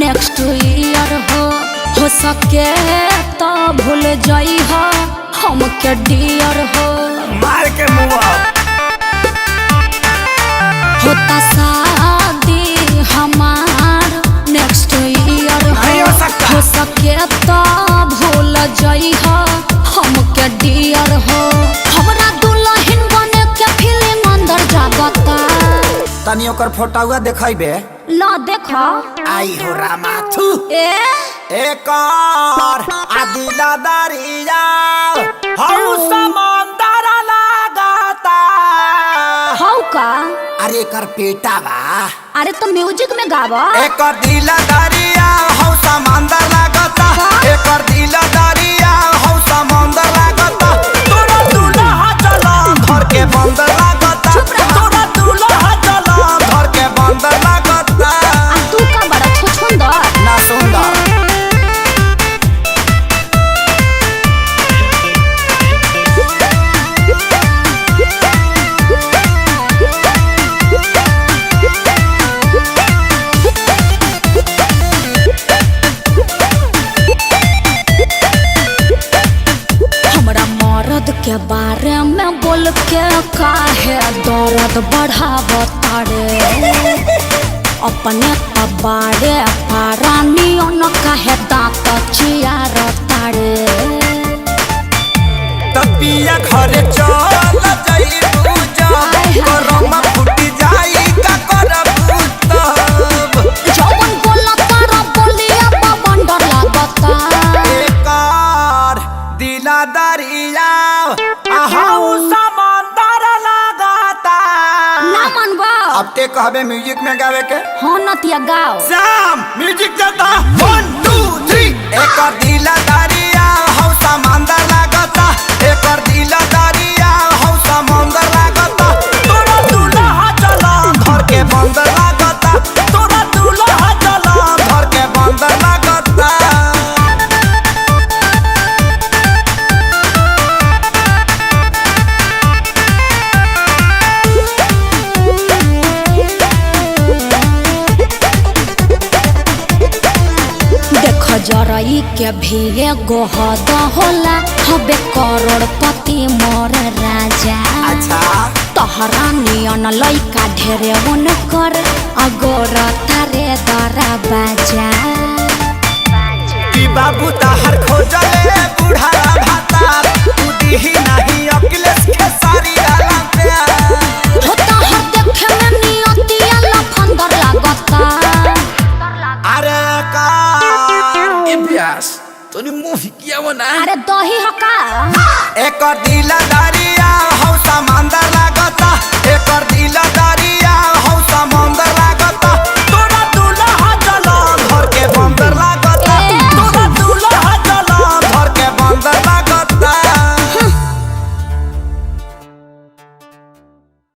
next year हो सके तो भूल जाई हो हमके डियर हो मार के मुआ होता शादी हमार नेक्स्ट ईयर हो सके तो भूल जाई हो हमके डियर हो हमरा दुल्हन बने के फिल्म अंदर जागता तनी ओकर फोटोवा देखाइबे ला देखा आई हो रामाथु एक और आदिला दरिया हौ समंदर लागता हौ का अरे कर पेटा बा अरे तो म्यूजिक में गावा एक और दिला दरिया हौ समंदर लागता एक और दिला दरिया हौ समंदर लागता तोरा दूल्हा चला घर के बंदर लागता तोरा दूल्हा चला घर के बंदर लागता तू का बड़ा सुंदर ना सुंदर के बारे में बोल के काहे दर्द बढ़ावता रे अपने तबाड़े पारानी न काहे दांत चियारता रे तपिया घरे चल जाई पूजा करम फुटी जाई का करबू तब जवन बोला तारा बोलिया बंदर लागता एकर दिला दरिया आहू समंदर लागता ना मनबा अब ते कहबे म्यूजिक में गावे के हो नतिया गाओ शाम म्यूजिक देता 1 2 3 एकर दिला दरिया हौ समंदर लागता एकर दिला दरिया हौ समंदर लागता तोरा दूल्हा चला घर के बंदर लागता तोरा दूल्हा चला घर के बंदर लागता जरई के भी एगो हद होला हबे करोड़पति मोर राजा अच्छा तोहरा नियन लइका ढेरे मन कर अगोर तारे दरा बाजा कि बाबू ताहर खोजले बूढ़ा भाता तू दिही नहीं अखिलेश के सारी डाला प्यार होता हर देखे में नियतिया लफंदर लागता अरे का इब्यास तोनी मुंह किया वो ना अरे दही हका एक दिला दरिया हौ समंदर लाग